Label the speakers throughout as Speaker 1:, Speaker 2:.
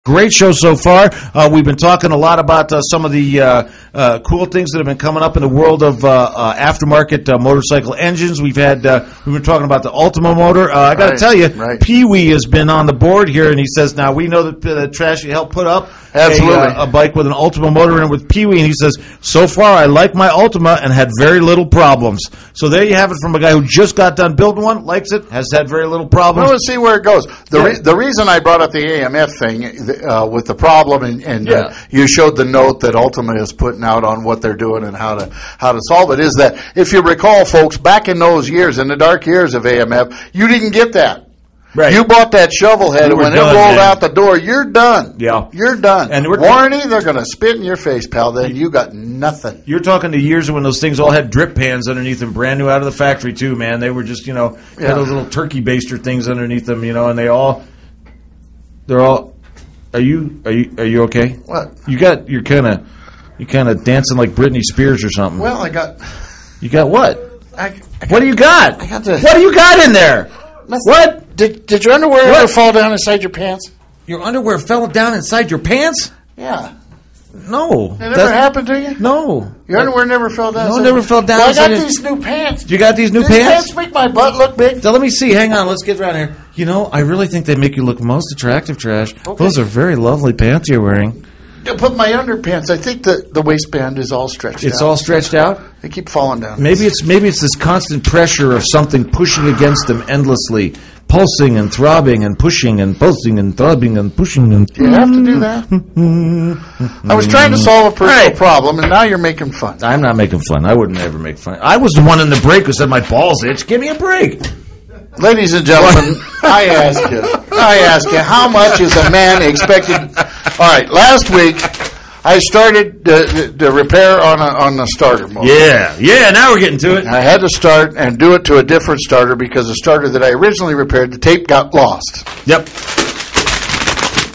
Speaker 1: Great show so far. We've been talking a lot about some of the cool things that have been coming up in the world of aftermarket motorcycle engines. We've been talking about the Ultima motor. I got to tell you, Pee Wee has been on the board here, and he says, now we know that Trashy helped put up a bike with an Ultima motor in it with Pee Wee, and he says, so far I like my Ultima and had very little problems. So there you have it from a guy who just got done building one, likes it, has had very little problems.
Speaker 2: Well, let's see where it goes. The reason I brought up the AMF thing with the problem, and you showed the note that Ultima is putting out on what they're doing and how to solve it, is that if you recall, folks, back in those years, in the dark years of AMF, you didn't get that. Right. You bought that shovel head, and when it rolled out the door, you're done.
Speaker 1: Yeah.
Speaker 2: You're done. And warranty, they're going to spit in your face, pal. Then you got nothing.
Speaker 1: You're talking to years when those things all had drip pans underneath them, brand new out of the factory, too, man. They were just, had those little turkey baster things underneath them, and they're all. Are you okay?
Speaker 2: What?
Speaker 1: You're kind of dancing like Britney Spears or something.
Speaker 2: Well, I got.
Speaker 1: You got what?
Speaker 2: What
Speaker 1: do you got?
Speaker 2: I got the.
Speaker 1: What do you got in there? What?
Speaker 2: Did your underwear ever fall down inside your pants?
Speaker 1: Your underwear fell down inside your pants?
Speaker 2: Yeah.
Speaker 1: No.
Speaker 2: That never happened to you?
Speaker 1: No.
Speaker 2: Your underwear never fell down?
Speaker 1: No, it never fell down.
Speaker 2: Well, I got these new pants.
Speaker 1: You got these new pants?
Speaker 2: These pants make my butt look big.
Speaker 1: So let me see. Hang on. Let's get around here. I really think they make you look most attractive, Trash. Okay. Those are very lovely pants you're wearing.
Speaker 2: Put my underpants. I think the waistband is all stretched out.
Speaker 1: It's all stretched out?
Speaker 2: They keep falling down.
Speaker 1: Maybe it's this constant pressure of something pushing against them endlessly. Pulsing and throbbing and pushing and pulsing and throbbing and pushing and...
Speaker 2: Do you have to do that? I was trying to solve a personal problem, and now you're making fun.
Speaker 1: I'm not making fun. I wouldn't ever make fun. I was the one in the break who said my balls itch. Give me a break.
Speaker 2: Ladies and gentlemen, I ask you, how much is a man expected... All right, last week... I started the repair on a starter motor.
Speaker 1: Yeah, now we're getting to it.
Speaker 2: I had to start and do it to a different starter because the starter that I originally repaired, the tape got lost.
Speaker 1: Yep.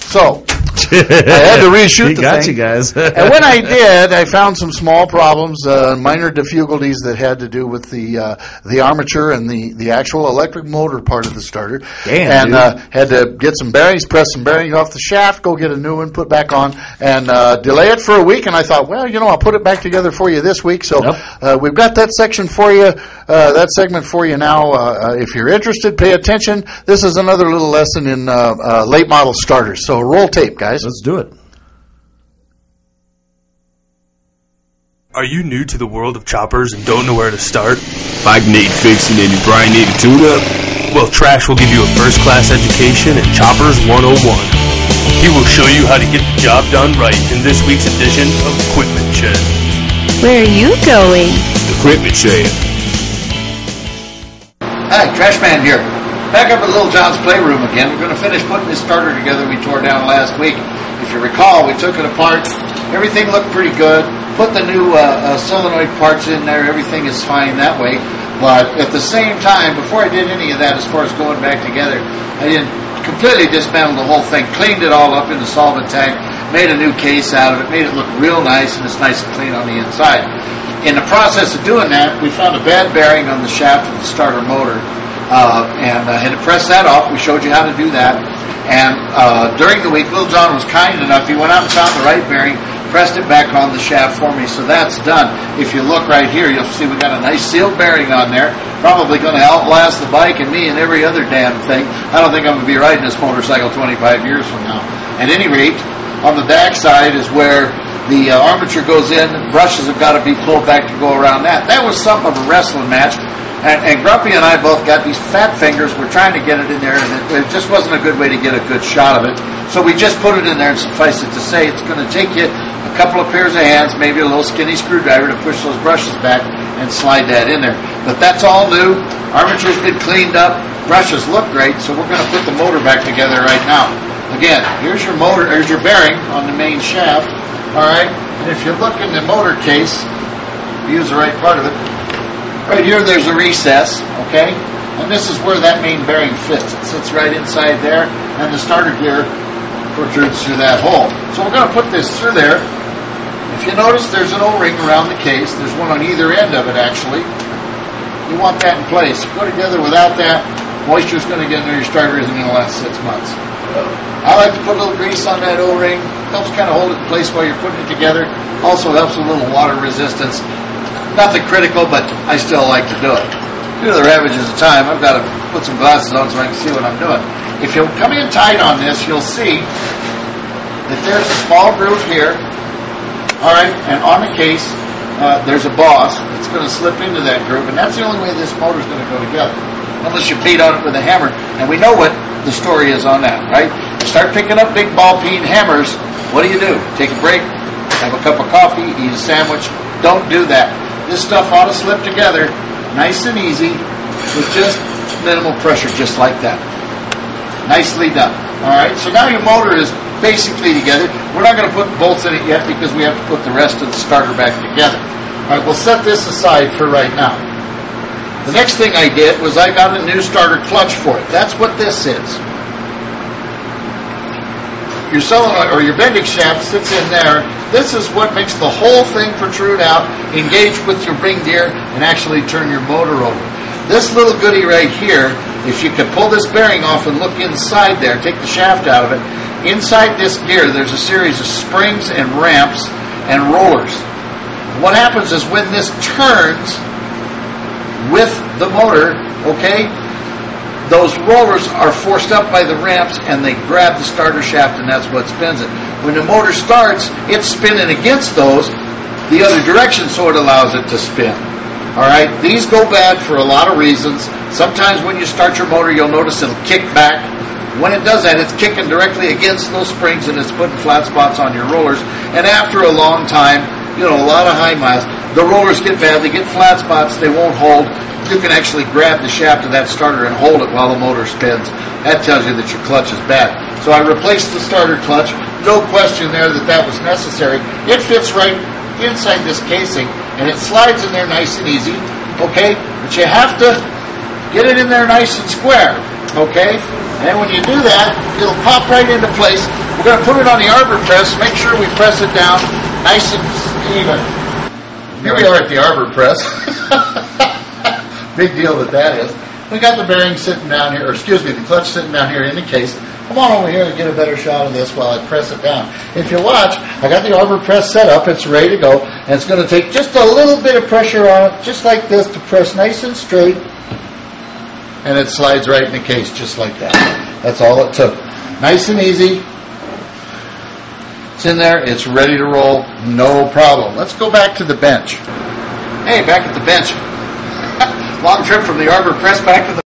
Speaker 2: So, I had to reshoot the thing.
Speaker 1: You guys.
Speaker 2: And when I did, I found some small problems, minor difficulties that had to do with the armature and the actual electric motor part of the starter.
Speaker 1: Damn,
Speaker 2: and had to get some bearings, press some bearings off the shaft, go get a new one, put back on, and delay it for a week. And I thought, well, I'll put it back together for you this week. So we've got that section for you, that segment for you now. If you're interested, pay attention. This is another little lesson in late model starters. So roll tape, guys.
Speaker 1: Let's do it.
Speaker 3: Are you new to the world of choppers and don't know where to start?
Speaker 4: Bike need fixing and you probably need a tune-up?
Speaker 3: Well, Trash will give you a first-class education in Choppers 101. He will show you how to get the job done right in this week's edition of Equipment Shed.
Speaker 5: Where are you going?
Speaker 4: Equipment Shed.
Speaker 2: Hi, Trash Man here. Back up at Little John's Playroom again. We're going to finish putting this starter together we tore down last week. If you recall, we took it apart. Everything looked pretty good. Put the new solenoid parts in there. Everything is fine that way. But at the same time, before I did any of that as far as going back together, I didn't completely dismantle the whole thing, cleaned it all up in the solvent tank, made a new case out of it, made it look real nice, and it's nice and clean on the inside. In the process of doing that, we found a bad bearing on the shaft of the starter motor. And I had to press that off. We showed you how to do that. And during the week, Little John was kind enough. He went out and found the right bearing, pressed it back on the shaft for me. So that's done. If you look right here, you'll see we got a nice sealed bearing on there. Probably going to outlast the bike and me and every other damn thing. I don't think I'm going to be riding this motorcycle 25 years from now. At any rate, on the back side is where the armature goes in. Brushes have got to be pulled back to go around that. That was something of a wrestling match. And Grumpy and I both got these fat fingers. We're trying to get it in there, and it just wasn't a good way to get a good shot of it. So we just put it in there, and suffice it to say, it's going to take you a couple of pairs of hands, maybe a little skinny screwdriver to push those brushes back and slide that in there. But that's all new. Armature's been cleaned up. Brushes look great, so we're going to put the motor back together right now. Again, here's your motor, here's your bearing on the main shaft. All right, and if you look in the motor case, use the right part of it. Right here, there's a recess, okay? And this is where that main bearing fits. It sits right inside there, and the starter gear protrudes through that hole. So we're going to put this through there. If you notice, there's an O-ring around the case. There's one on either end of it, actually. You want that in place. If you go together without that, moisture's going to get in there. Your starter isn't going to last 6 months. I like to put a little grease on that O-ring. Helps kind of hold it in place while you're putting it together. Also helps with a little water resistance. Nothing critical, but I still like to do it. Due to the ravages of time, I've got to put some glasses on so I can see what I'm doing. If you'll come in tight on this, you'll see that there's a small groove here. All right, and on the case, there's a boss that's going to slip into that groove, and that's the only way this motor's going to go together, unless you beat on it with a hammer. And we know what the story is on that, right? You start picking up big ball-peen hammers, what do? Take a break, have a cup of coffee, eat a sandwich. Don't do that. This stuff ought to slip together nice and easy with just minimal pressure, just like that. Nicely done. All right, so now your motor is basically together. We're not going to put bolts in it yet because we have to put the rest of the starter back together. All right, we'll set this aside for right now. The next thing I did was I got a new starter clutch for it. That's what this is. Your solenoid or your bending shaft sits in there. This is what makes the whole thing protrude out, engage with your ring gear, and actually turn your motor over. This little goodie right here, if you could pull this bearing off and look inside there, take the shaft out of it, inside this gear there's a series of springs and ramps and rollers. What happens is when this turns with the motor, okay, those rollers are forced up by the ramps and they grab the starter shaft, and that's what spins it. When the motor starts, it's spinning against those the other direction, so it allows it to spin. All right, these go bad for a lot of reasons. Sometimes when you start your motor, you'll notice it'll kick back. When it does that, it's kicking directly against those springs and it's putting flat spots on your rollers. And after a long time, you know, a lot of high miles, the rollers get bad, they get flat spots, they won't hold. You can actually grab the shaft of that starter and hold it while the motor spins. That tells you that your clutch is bad. So I replaced the starter clutch. No question there that that was necessary. It fits right inside this casing, and it slides in there nice and easy, okay? But you have to get it in there nice and square, okay? And when you do that, it'll pop right into place. We're going to put it on the arbor press. Make sure we press it down nice and even. Here we are at the arbor press. Big deal that is. We got the bearing sitting down here, or excuse me, the clutch sitting down here in the case. Come on over here and get a better shot of this while I press it down. If you watch, I got the arbor press set up. It's ready to go. And it's going to take just a little bit of pressure on it, just like this, to press nice and straight. And it slides right in the case, just like that. That's all it took. Nice and easy. It's in there. It's ready to roll. No problem. Let's go back to the bench. Hey, back at the bench. Long trip from the arbor press back to the